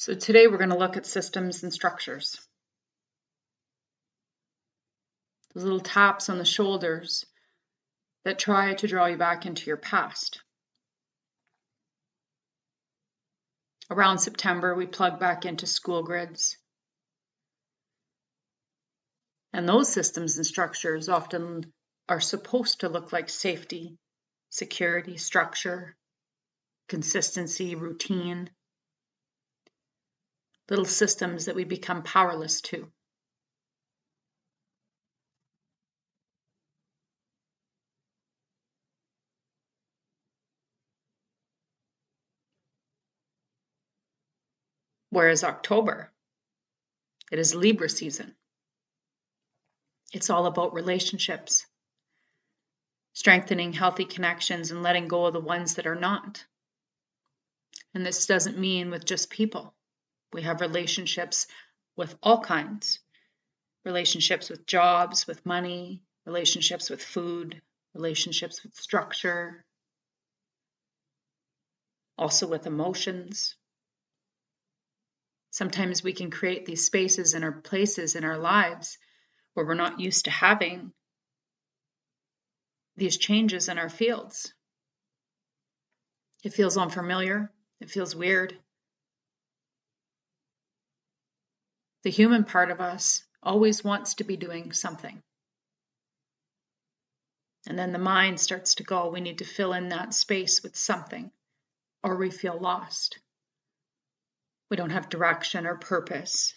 So today we're going to look at systems and structures. Those little taps on the shoulders that try to draw you back into your past. Around September, we plug back into school grids. And those systems and structures often are supposed to look like safety, security, structure, consistency, routine. Little systems that we become powerless to. Whereas October, it is Libra season. It's all about relationships, strengthening healthy connections and letting go of the ones that are not. And this doesn't mean with just people. We have relationships with all kinds. Relationships with jobs, with money, relationships with food, relationships with structure, also with emotions. Sometimes we can create these spaces and our places in our lives where we're not used to having these changes in our fields. It feels unfamiliar. It feels weird. The human part of us always wants to be doing something. And then the mind starts to go, we need to fill in that space with something, or we feel lost. We don't have direction or purpose.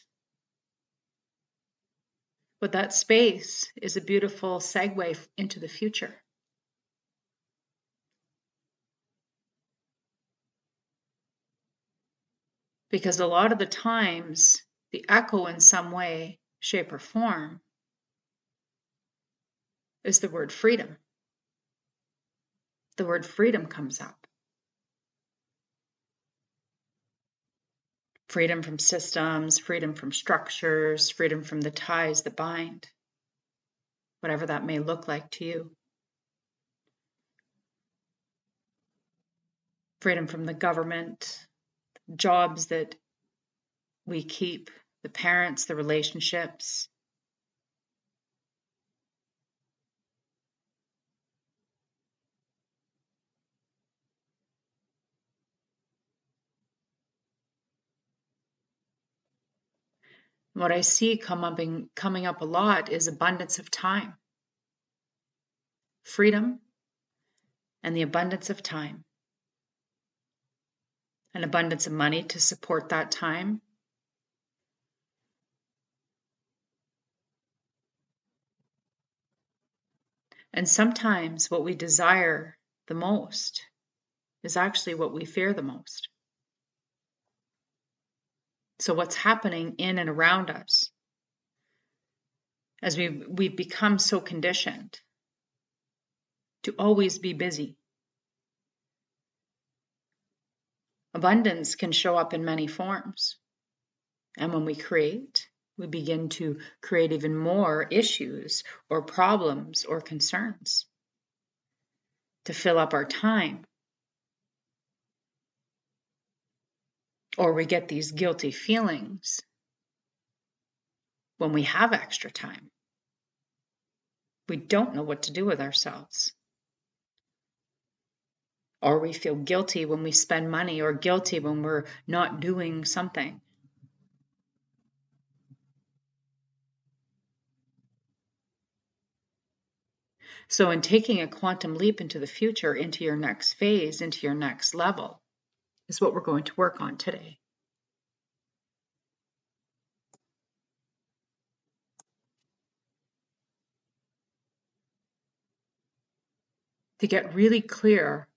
But that space is a beautiful segue into the future. Because a lot of the times, the echo in some way, shape, or form is the word freedom. The word freedom comes up. Freedom from systems, freedom from structures, freedom from the ties that bind, whatever that may look like to you. Freedom from the government, jobs that we keep, the parents, the relationships. What I see coming up a lot is abundance of time. Freedom and the abundance of time. An abundance of money to support that time. And sometimes what we desire the most is actually what we fear the most. So what's happening in and around us as we've become so conditioned to always be busy. Abundance can show up in many forms. And when we create, we begin to create even more issues or problems or concerns to fill up our time. Or we get these guilty feelings when we have extra time. We don't know what to do with ourselves. Or we feel guilty when we spend money, or guilty when we're not doing something. So in taking a quantum leap into the future, into your next phase, into your next level, is what we're going to work on today. To get really clear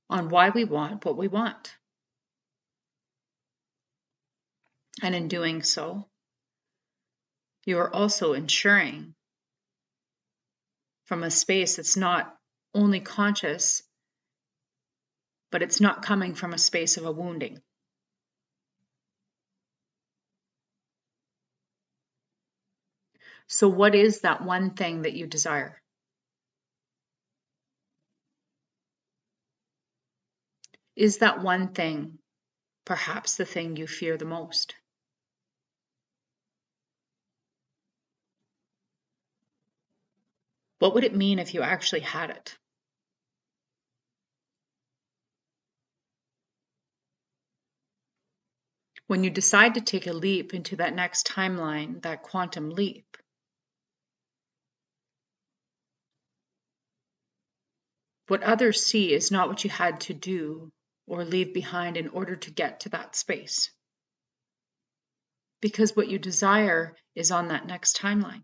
on why we want what we want. And in doing so, you are also ensuring from a space that's not only conscious, but it's not coming from a space of a wounding. So what is that one thing that you desire? Is that one thing perhaps the thing you fear the most. What would it mean if you actually had it? When you decide to take a leap into that next timeline, that quantum leap, what others see is not what you had to do or leave behind in order to get to that space. Because what you desire is on that next timeline.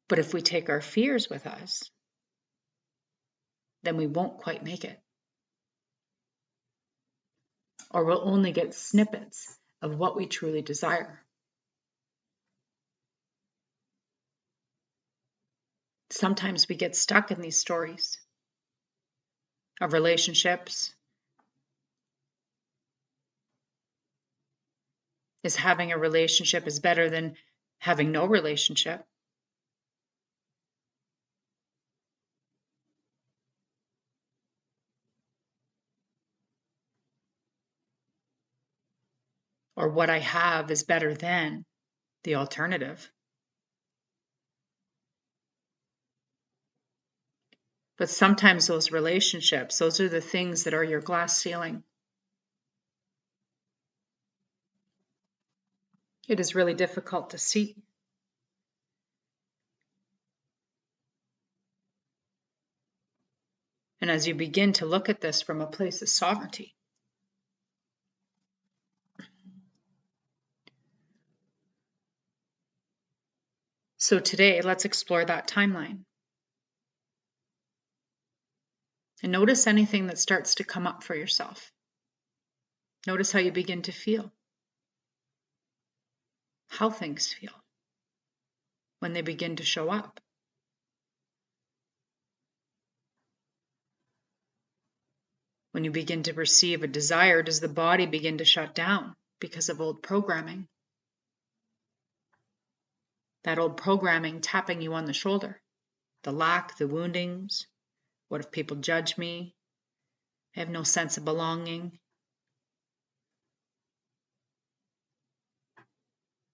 But if we take our fears with us, then we won't quite make it. Or we'll only get snippets of what we truly desire. Sometimes we get stuck in these stories of relationships. Is having a relationship is better than having no relationship? Or what I have is better than the alternative? But sometimes those relationships, those are the things that are your glass ceiling. It is really difficult to see. And as you begin to look at this from a place of sovereignty, so today, let's explore that timeline. And notice anything that starts to come up for yourself. Notice how you begin to feel. How things feel when they begin to show up. When you begin to perceive a desire, does the body begin to shut down because of old programming? That old programming tapping you on the shoulder. The lack, the woundings. What if people judge me? I have no sense of belonging.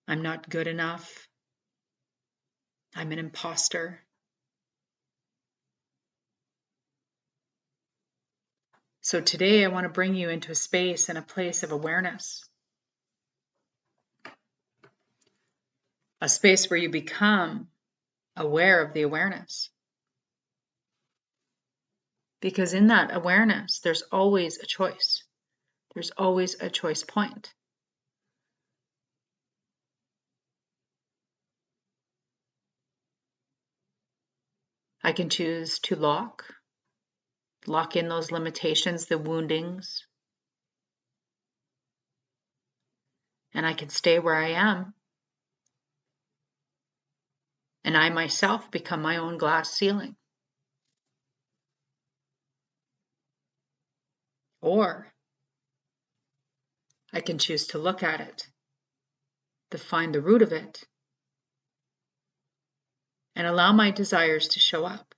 I'm not good enough. I'm an imposter. So today I want to bring you into a space and a place of awareness. A space where you become aware of the awareness. Because in that awareness, there's always a choice. There's always a choice point. I can choose to lock in those limitations, the woundings, and I can stay where I am. And I myself become my own glass ceiling. Or I can choose to look at it, to find the root of it, and allow my desires to show up.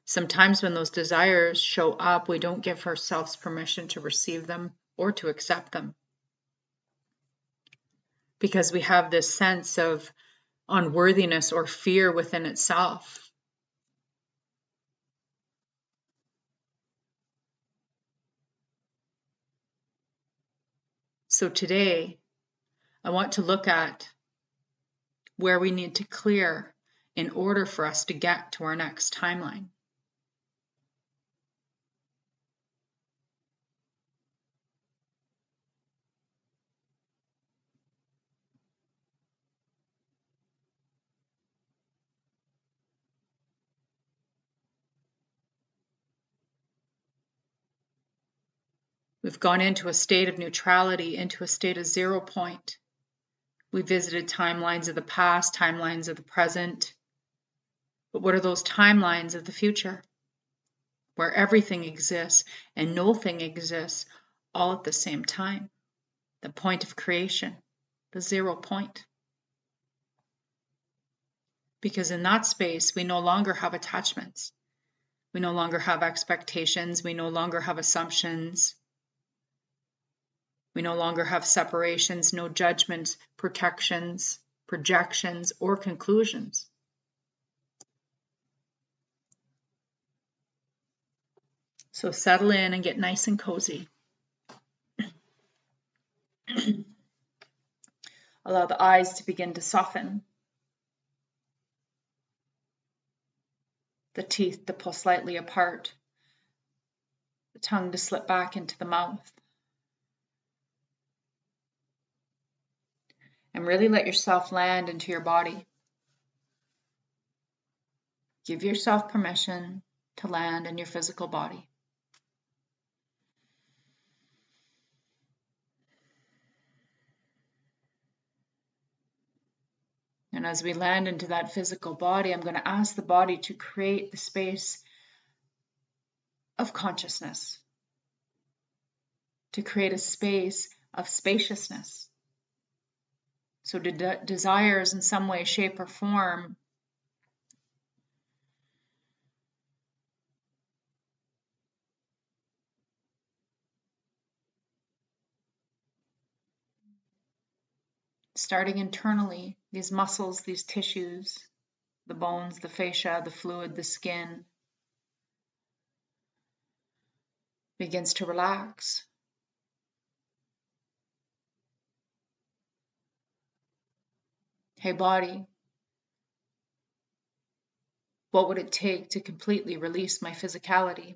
Sometimes when those desires show up, we don't give ourselves permission to receive them or to accept them. Because we have this sense of unworthiness or fear within itself. So today, I want to look at where we need to clear in order for us to get to our next timeline. We've gone into a state of neutrality, into a state of 0 point. We visited timelines of the past, timelines of the present. But what are those timelines of the future? Where everything exists and nothing exists all at the same time. The point of creation, the 0 point. Because in that space, we no longer have attachments. We no longer have expectations. We no longer have assumptions. We no longer have separations, no judgments, protections, projections, or conclusions. So settle in and get nice and cozy. Allow the eyes to begin to soften. The teeth to pull slightly apart. The tongue to slip back into the mouth. And really let yourself land into your body. Give yourself permission to land in your physical body. And as we land into that physical body, I'm going to ask the body to create the space of consciousness, to create a space of spaciousness. So desires in some way, shape, or form starting internally, these muscles, these tissues, the bones, the fascia, the fluid, the skin, begins to relax. Hey body, what would it take to completely release my physicality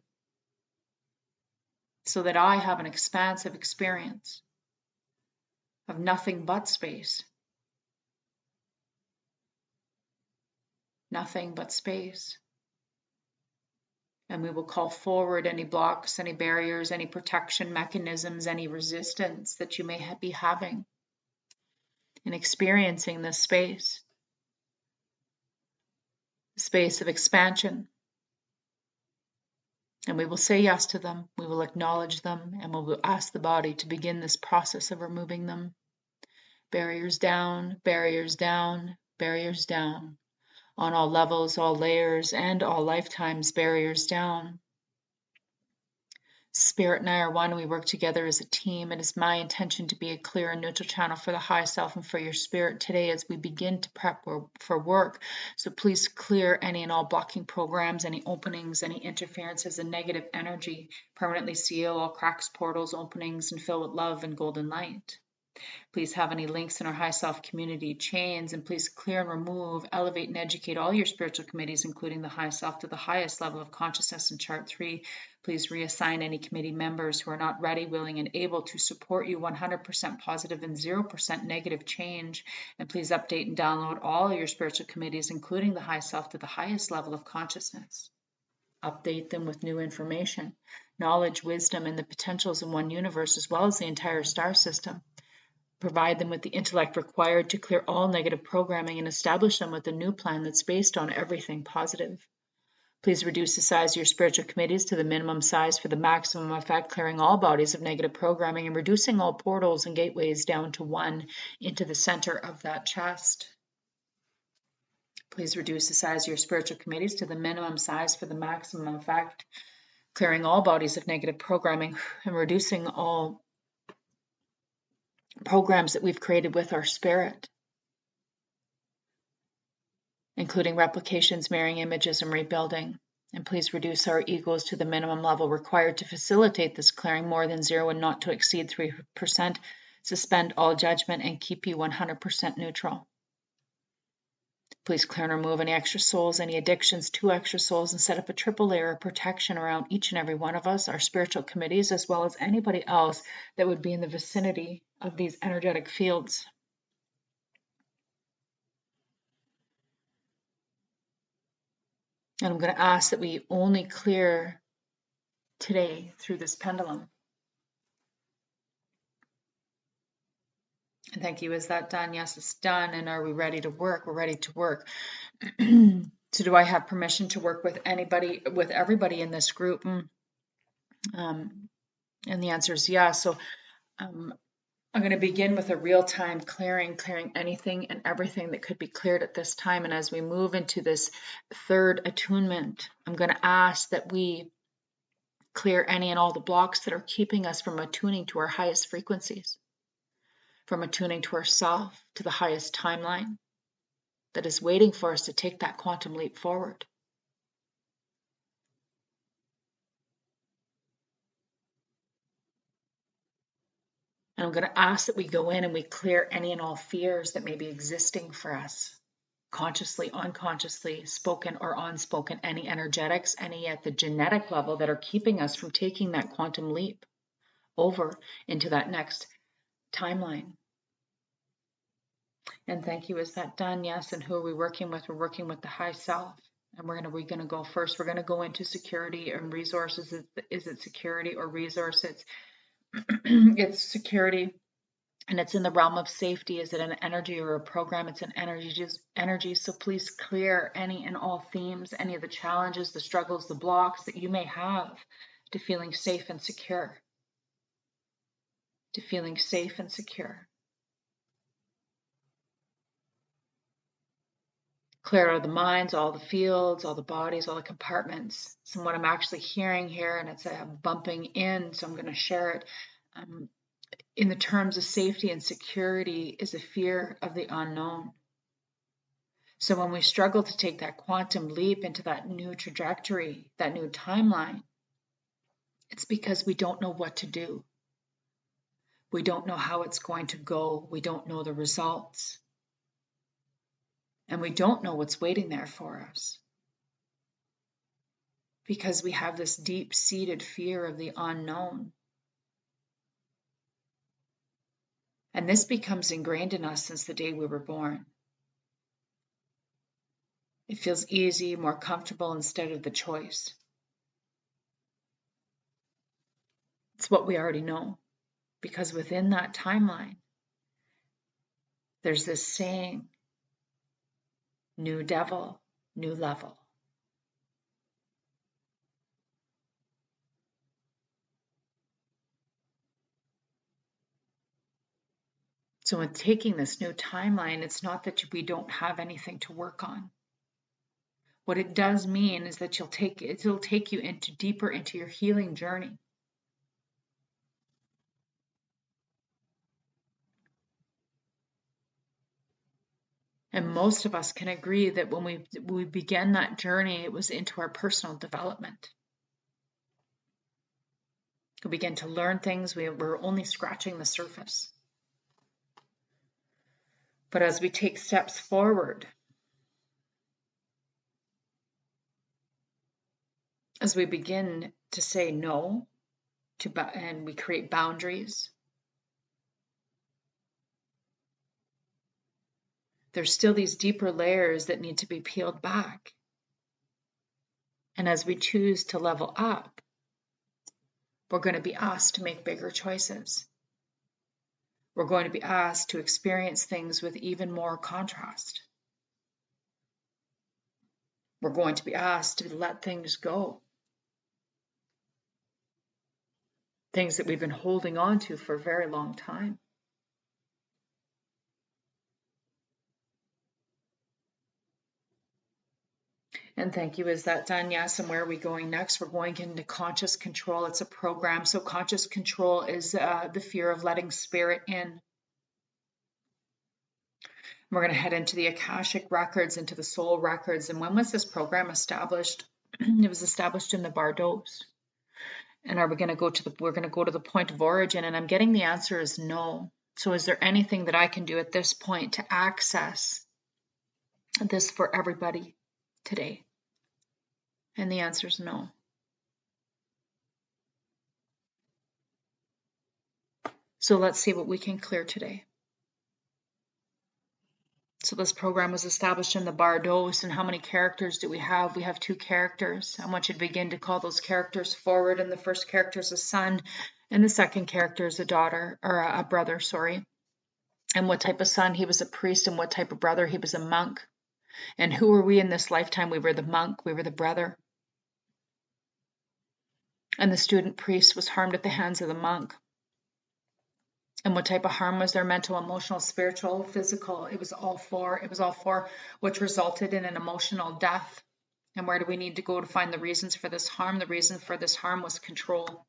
so that I have an expansive experience of nothing but space? Nothing but space. And we will call forward any blocks, any barriers, any protection mechanisms, any resistance that you may be having in experiencing this space of expansion. And we will say yes to them, we will acknowledge them, and we will ask the body to begin this process of removing them. Barriers down, barriers down, barriers down. On all levels, all layers, and all lifetimes, barriers down. Spirit and I are one. We work together as a team. It is my intention to be a clear and neutral channel for the high self and for your spirit today as we begin to prep for work. So please clear any and all blocking programs, any openings, any interferences and negative energy. Permanently seal all cracks, portals, openings, and fill with love and golden light. Please have any links in our high self community chains, and please clear and remove, elevate and educate all your spiritual committees, including the high self to the highest level of consciousness in chart 3. Please reassign any committee members who are not ready, willing, and able to support you 100% positive and 0% negative change. And please update and download all your spiritual committees, including the high self to the highest level of consciousness. Update them with new information, knowledge, wisdom, and the potentials in one universe, as well as the entire star system. Provide them with the intellect required to clear all negative programming and establish them with a new plan that's based on everything positive. Please reduce the size of your spiritual committees to the minimum size for the maximum effect, clearing all bodies of negative programming and reducing all portals and gateways down to 1 into the center of that chest. Please reduce the size of your spiritual committees to the minimum size for the maximum effect, clearing all bodies of negative programming and reducing all programs that we've created with our spirit, including replications, mirroring images, and rebuilding. And please reduce our egos to the minimum level required to facilitate this clearing, more than 0 and not to exceed 3%. Suspend all judgment and keep you 100% neutral. Please clear and remove any extra souls, any addictions, 2 extra souls, and set up a triple layer of protection around each and every one of us, our spiritual committees, as well as anybody else that would be in the vicinity of these energetic fields. And I'm going to ask that we only clear today through this pendulum. And thank you. Is that done? Yes, it's done. And are we ready to work? We're ready to work. So do I have permission to work with anybody, with everybody in this group? And the answer is yes. So I'm going to begin with a real-time clearing anything and everything that could be cleared at this time. And as we move into this third attunement, I'm going to ask that we clear any and all the blocks that are keeping us from attuning to our highest frequencies, from attuning to ourself, to the highest timeline that is waiting for us to take that quantum leap forward. And I'm going to ask that we go in and we clear any and all fears that may be existing for us, consciously, unconsciously, spoken or unspoken, any energetics, any at the genetic level that are keeping us from taking that quantum leap over into that next timeline. And thank you. Is that done? Yes. And who are we working with? We're working with the high self. And we're going to go first. We're going to go into security and resources. Is it security or resources? It's security, and it's in the realm of safety. Is it an energy or a program? It's an energy. So please clear any and all themes, any of the challenges, the struggles, the blocks that you may have to feeling safe and secure. To feeling safe and secure. Clear out of the minds, all the fields, all the bodies, all the compartments. So what I'm actually hearing here, and it's a bumping in, so I'm going to share it. In the terms of safety and security is a fear of the unknown. So when we struggle to take that quantum leap into that new trajectory, that new timeline, it's because we don't know what to do. We don't know how it's going to go. We don't know the results. And we don't know what's waiting there for us. Because we have this deep-seated fear of the unknown. And this becomes ingrained in us since the day we were born. It feels easy, more comfortable instead of the choice. It's what we already know. Because within that timeline, there's this saying, new devil, new level. So in taking this new timeline, it's not that we don't have anything to work on. What it does mean is that it'll take you deeper into your healing journey. And most of us can agree that when we began that journey, it was into our personal development. We began to learn things. We were only scratching the surface. But as we take steps forward, as we begin to say no, and we create boundaries, there's still these deeper layers that need to be peeled back. And as we choose to level up, we're going to be asked to make bigger choices. We're going to be asked to experience things with even more contrast. We're going to be asked to let things go. Things that we've been holding on to for a very long time. And thank you. Is that done? Yes. And where are we going next? We're going into conscious control. It's a program. So conscious control is the fear of letting spirit in. We're going to head into the Akashic records, into the soul records. And when was this program established? It was established in the Bardos. And we're going to go to the point of origin. And I'm getting the answer is no. So is there anything that I can do at this point to access this for everybody today? And the answer is no. So let's see what we can clear today. So this program was established in the Bardos, and how many characters do we have? We have 2 characters. I want you to begin to call those characters forward, and the first character is a son, and the second character is a daughter, or a brother, sorry. And what type of son? He was a priest, and what type of brother? He was a monk. And who were we in this lifetime? We were the monk, we were the brother. And the student priest was harmed at the hands of the monk. And what type of harm was there? Mental, emotional, spiritual, physical. It was all four, which resulted in an emotional death. And where do we need to go to find the reasons for this harm? The reason for this harm was control.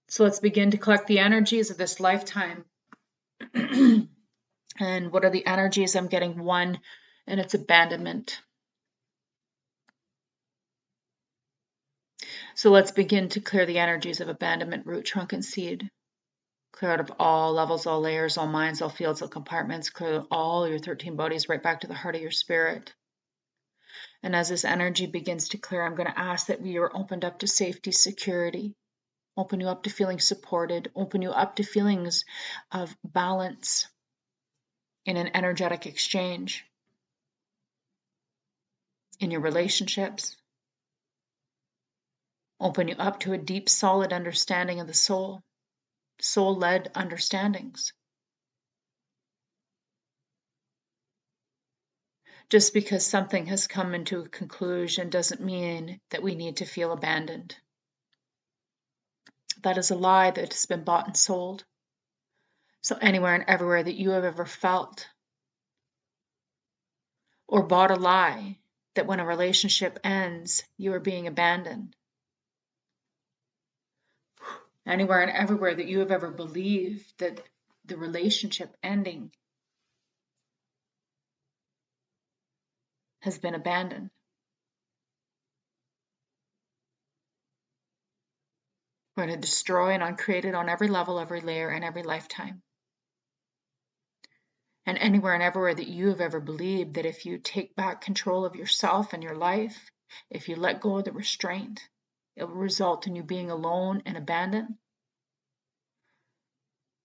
So let's begin to collect the energies of this lifetime. And what are the energies? I'm getting one, and it's abandonment. So let's begin to clear the energies of abandonment, root, trunk, and seed. Clear out of all levels, all layers, all minds, all fields, all compartments. Clear all your 13 bodies right back to the heart of your spirit. And as this energy begins to clear, I'm going to ask that we are opened up to safety, security. Open you up to feeling supported. Open you up to feelings of balance in an energetic exchange. In your relationships. Open you up to a deep, solid understanding of the soul. Soul-led understandings. Just because something has come into a conclusion doesn't mean that we need to feel abandoned. That is a lie that has been bought and sold. So anywhere and everywhere that you have ever felt or bought a lie that when a relationship ends, you are being abandoned. Anywhere and everywhere that you have ever believed that the relationship ending has been abandoned. We're going to destroy and uncreate it on every level, every layer, and every lifetime. And anywhere and everywhere that you have ever believed that if you take back control of yourself and your life, if you let go of the restraint, it will result in you being alone and abandoned.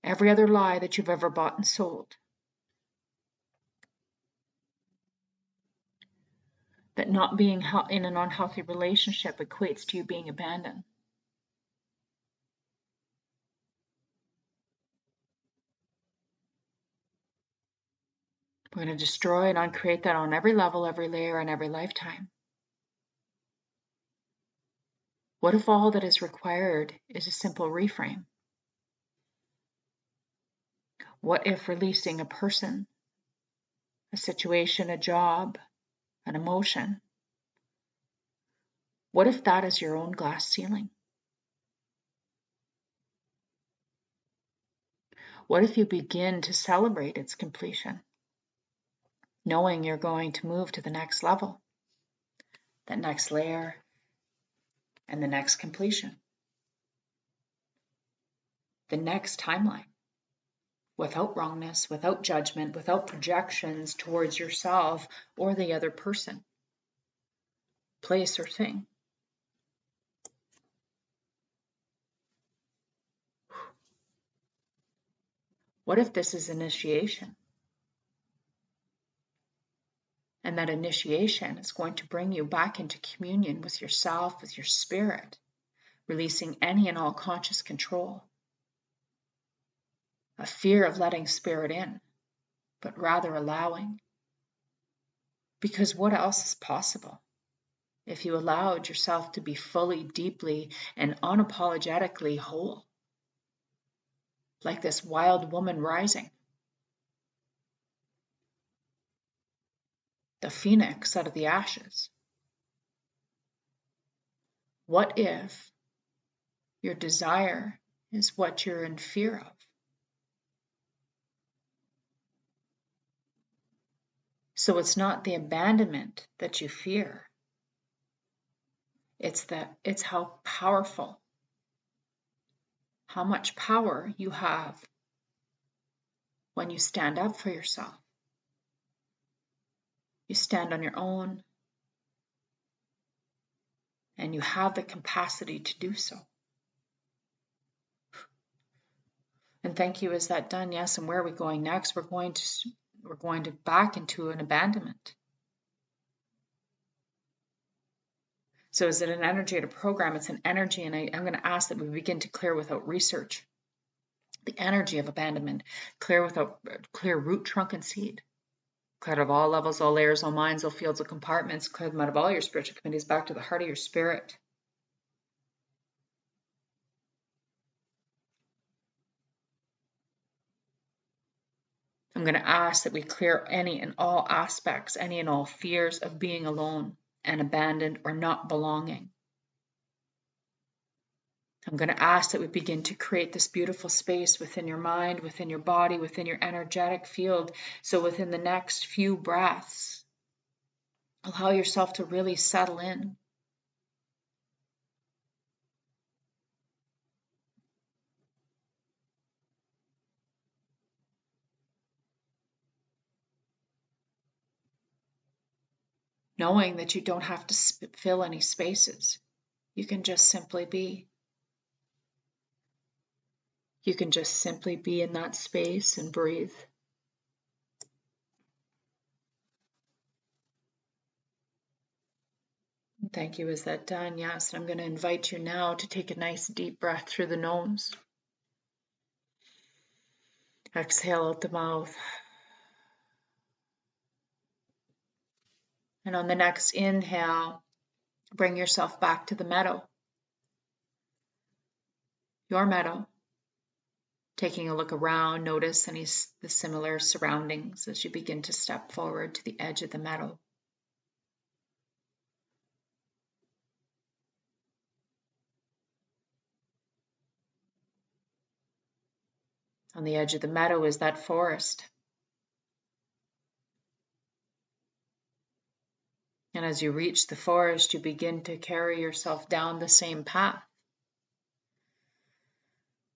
Every other lie that you've ever bought and sold. That not being in an unhealthy relationship equates to you being abandoned. We're going to destroy and uncreate that on every level, every layer, and every lifetime. What if all that is required is a simple reframe? What if releasing a person, a situation, a job, an emotion, what if that is your own glass ceiling? What if you begin to celebrate its completion, knowing you're going to move to the next level, that next layer, and the next completion, the next timeline, without wrongness, without judgment, without projections towards yourself or the other person, place, or thing? What if this is initiation? And that initiation is going to bring you back into communion with yourself, with your spirit, releasing any and all conscious control, a fear of letting spirit in, but rather allowing. Because what else is possible if you allowed yourself to be fully, deeply, and unapologetically whole, like this wild woman rising, the phoenix out of the ashes? What if your desire is what you're in fear of? So it's not the abandonment that you fear. It's how powerful, how much power you have when you stand up for yourself. You stand on your own, and you have the capacity to do so. And thank you. Is that done? Yes. And where are we going next? We're going to back into an abandonment. So is it an energy or a program? It's an energy, and I'm going to ask that we begin to clear without research. The energy of abandonment, clear root, trunk, and seed. Clear out of all levels, all layers, all minds, all fields, all compartments. Clear them out of all your spiritual committees back to the heart of your spirit. I'm going to ask that we clear any and all aspects, any and all fears of being alone and abandoned or not belonging. I'm going to ask that we begin to create this beautiful space within your mind, within your body, within your energetic field. So within the next few breaths, allow yourself to really settle in. Knowing that you don't have to fill any spaces. You can just simply be. You can just simply be in that space and breathe. Thank you. Is that done? Yes. I'm going to invite you now to take a nice deep breath through the nose. Exhale out the mouth. And on the next inhale, bring yourself back to the meadow. Your meadow. Taking a look around, notice the similar surroundings as you begin to step forward to the edge of the meadow. On the edge of the meadow is that forest. And as you reach the forest, you begin to carry yourself down the same path.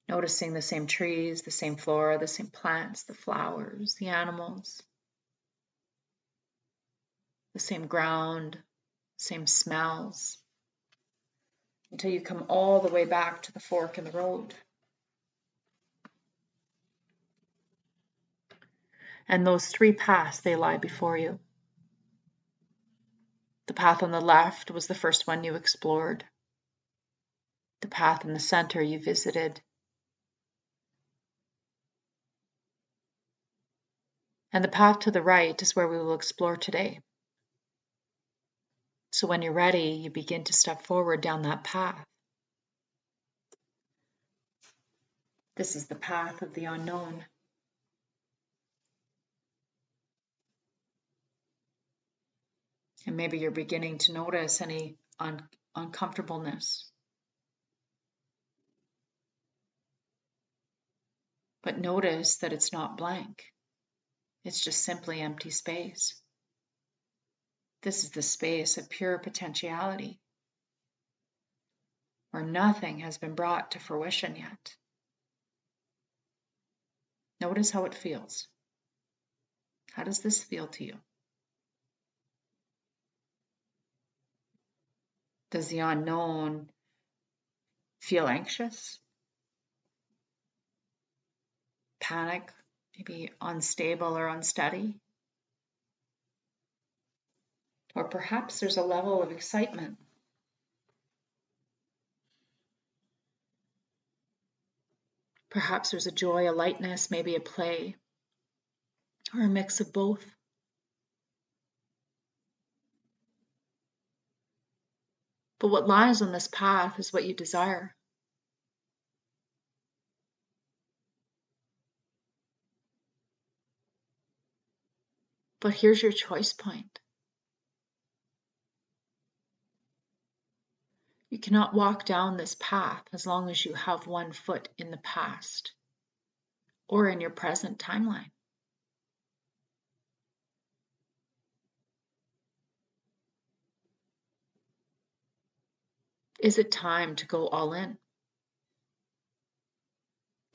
Noticing the same trees, the same flora, the same plants, the flowers, the animals, the same ground, same smells, until you come all the way back to the fork in the road. And those three paths, they lie before you. The path on the left was the first one you explored. The path in the center you visited. And the path to the right is where we will explore today. So when you're ready, you begin to step forward down that path. This is the path of the unknown. And maybe you're beginning to notice any uncomfortableness. But notice that it's not blank. It's just simply empty space. This is the space of pure potentiality, where nothing has been brought to fruition yet. Notice how it feels. How does this feel to you? Does the unknown feel anxious? Panic? Maybe unstable or unsteady? Or perhaps there's a level of excitement. Perhaps there's a joy, a lightness, maybe a play, or a mix of both. But what lies on this path is what you desire. But here's your choice point. You cannot walk down this path as long as you have one foot in the past or in your present timeline. Is it time to go all in?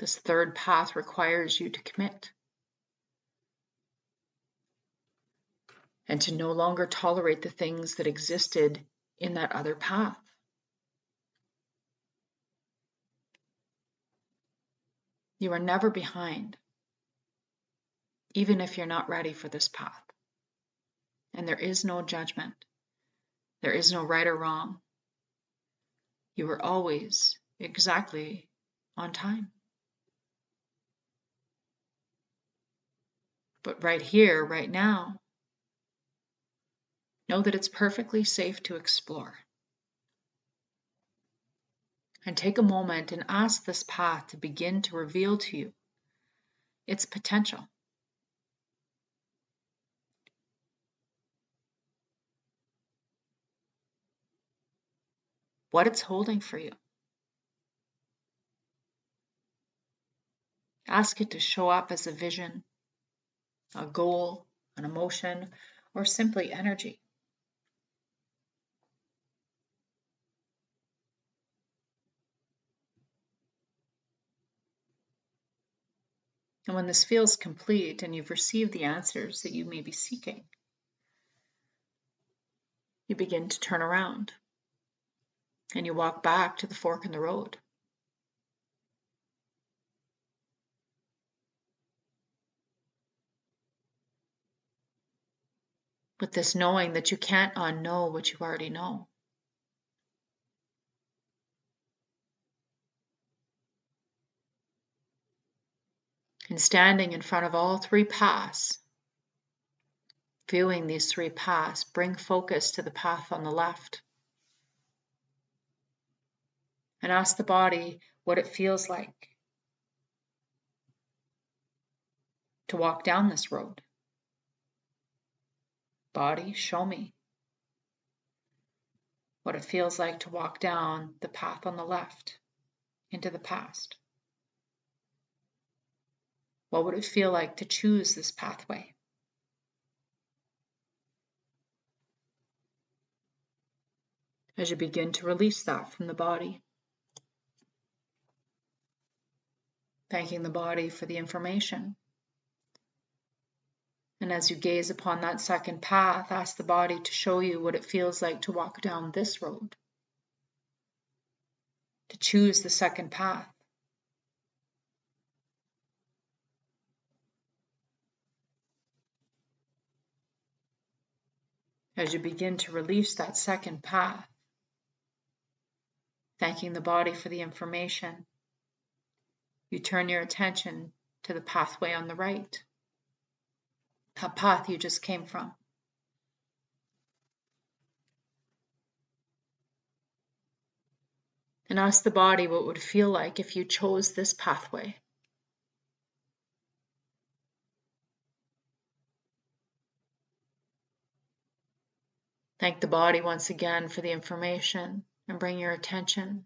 This third path requires you to commit and to no longer tolerate the things that existed in that other path. You are never behind, even if you're not ready for this path. And there is no judgment. There is no right or wrong. You are always exactly on time. But right here, right now, know that it's perfectly safe to explore. And take a moment and ask this path to begin to reveal to you its potential. what it's holding for you. Ask it to show up as a vision, a goal, an emotion, or simply energy. And when this feels complete and you've received the answers that you may be seeking, you begin to turn around and you walk back to the fork in the road. With this knowing that you can't unknow what you already know. And standing in front of all three paths, viewing these three paths, bring focus to the path on the left. And ask the body what it feels like to walk down this road. Body, show me what it feels like to walk down the path on the left into the past. What would it feel like to choose this pathway? As you begin to release that from the body, thanking the body for the information. And as you gaze upon that second path, ask the body to show you what it feels like to walk down this road, to choose the second path. As you begin to release that second path, thanking the body for the information, you turn your attention to the pathway on the right, that path you just came from. And ask the body what it would feel like if you chose this pathway. Thank the body once again for the information and bring your attention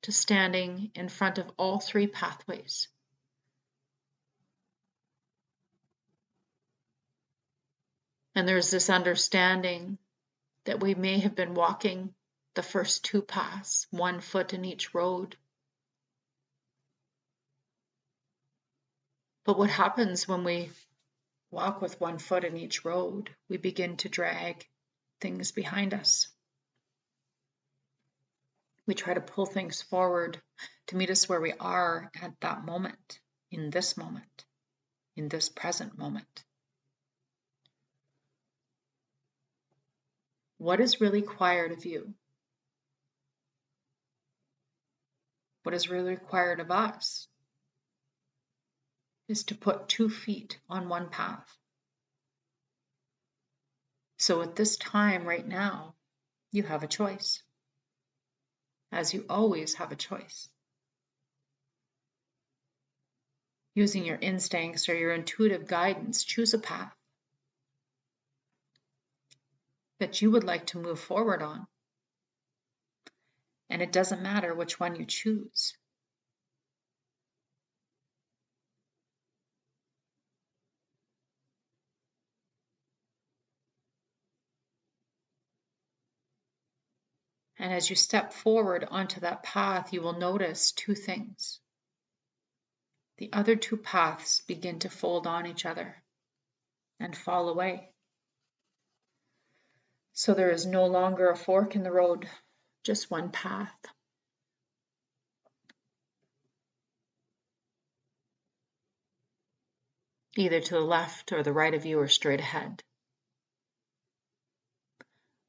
to standing in front of all three pathways. And there's this understanding that we may have been walking the first two paths, 1 foot in each road. But what happens when we walk with 1 foot in each road? We begin to drag things behind us. We try to pull things forward to meet us where we are at that moment, in this present moment. What is really required of you? What is really required of us is to put 2 feet on one path. So at this time right now, you have a choice, as you always have a choice. Using your instincts or your intuitive guidance, choose a path that you would like to move forward on. And it doesn't matter which one you choose. And as you step forward onto that path, you will notice 2 things. The other 2 paths begin to fold on each other and fall away. So there is no longer a fork in the road, just one path. Either to the left or the right of you or straight ahead.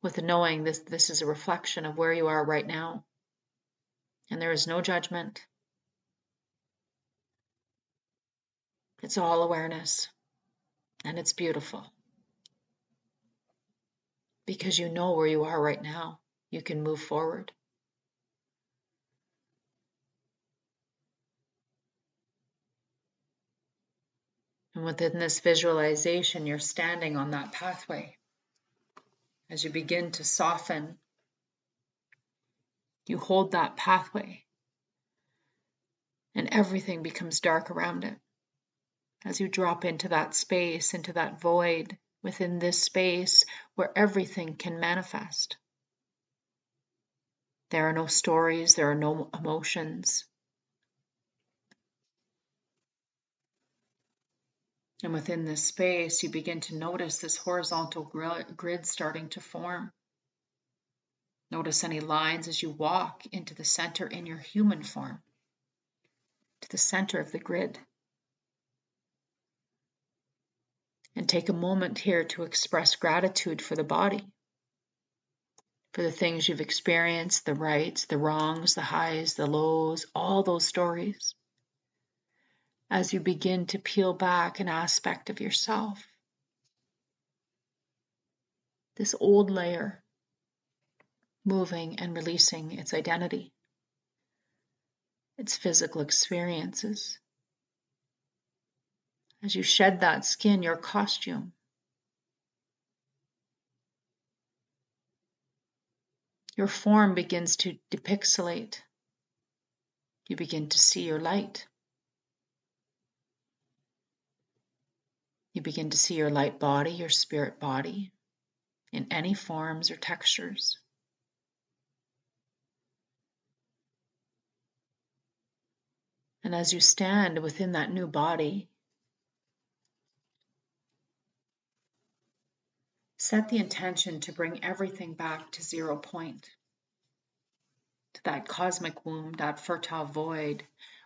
With the knowing this is a reflection of where you are right now. And there is no judgment. It's all awareness. And it's beautiful. Because you know where you are right now. You can move forward. And within this visualization, you're standing on that pathway. As you begin to soften You hold that pathway, and everything becomes dark around it. As you drop into that space, into that void, within this space where everything can manifest. There are no stories, there are no emotions. And within this space, you begin to notice this horizontal grid starting to form. Notice any lines as you walk into the center in your human form, to the center of the grid. And take a moment here to express gratitude for the body, for the things you've experienced, the rights, the wrongs, the highs, the lows, all those stories. As you begin to peel back an aspect of yourself, this old layer moving and releasing its identity, its physical experiences. As you shed that skin, your costume, your form begins to depixelate. You begin to see your light. You begin to see your light body, your spirit body, in any forms or textures. And as you stand within that new body, set the intention to bring everything back to 0 point, to that cosmic womb, that fertile void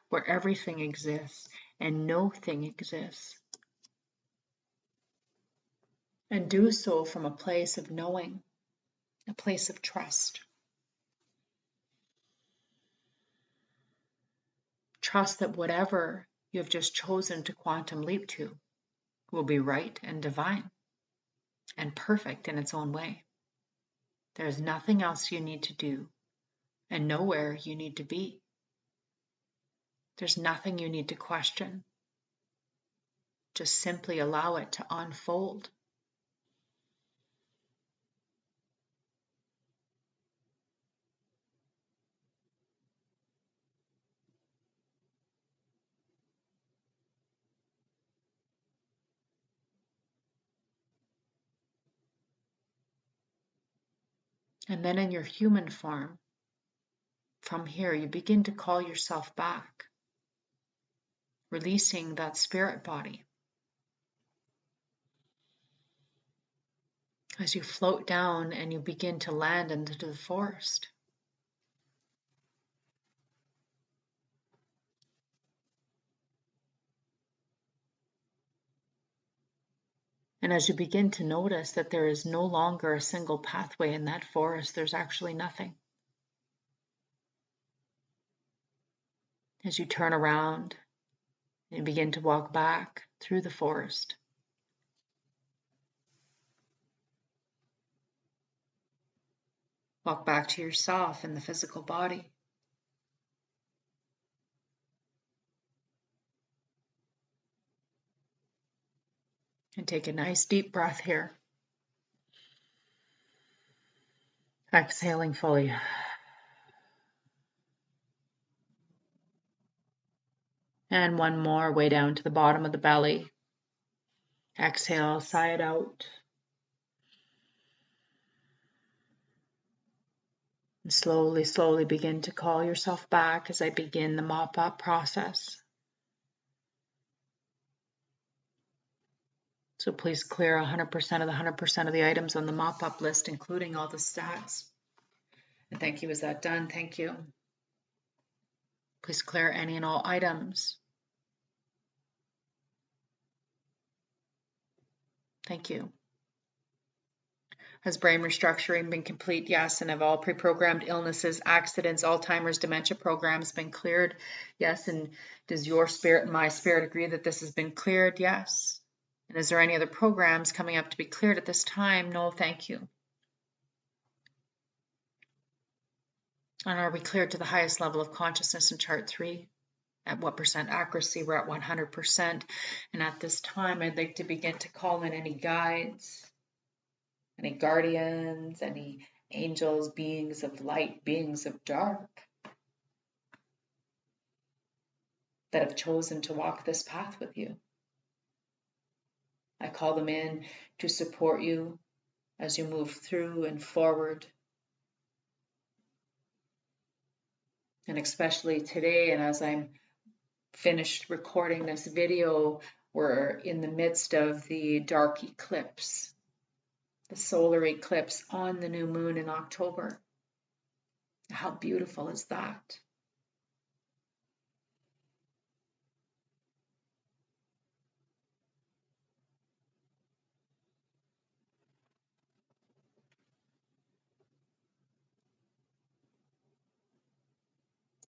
where everything exists and no thing exists. And do so from a place of knowing, a place of trust. Trust that whatever you have just chosen to quantum leap to will be right and divine and perfect in its own way. There is nothing else you need to do and nowhere you need to be. There's nothing you need to question. Just simply allow it to unfold. And then in your human form, from here, you begin to call yourself back, releasing that spirit body. As you float down and you begin to land into the forest. And as you begin to notice that there is no longer a single pathway in that forest, there's actually nothing. As you turn around and begin to walk back through the forest, walk back to yourself in the physical body. And take a nice deep breath here. Exhaling fully. And one more way down to the bottom of the belly. Exhale, sigh it out. And slowly, slowly begin to call yourself back as I begin the mop-up process. So please clear 100% of the 100% of the items on the mop-up list, including all the stats. And thank you. Is that done? Thank you. Please clear any and all items. Thank you. Has brain restructuring been complete? Yes. And have all pre-programmed illnesses, accidents, Alzheimer's, dementia programs been cleared? Yes. And does your spirit and my spirit agree that this has been cleared? Yes. And is there any other programs coming up to be cleared at this time? No, thank you. And are we cleared to the highest level of consciousness in chart 3? At what percent accuracy? We're at 100%. And at this time, I'd like to begin to call in any guides, any guardians, any angels, beings of light, beings of dark, that have chosen to walk this path with you. I call them in to support you as you move through and forward. And especially today, and as I'm finished recording this video, we're in the midst of the dark eclipse, the solar eclipse on the new moon in October. How beautiful is that?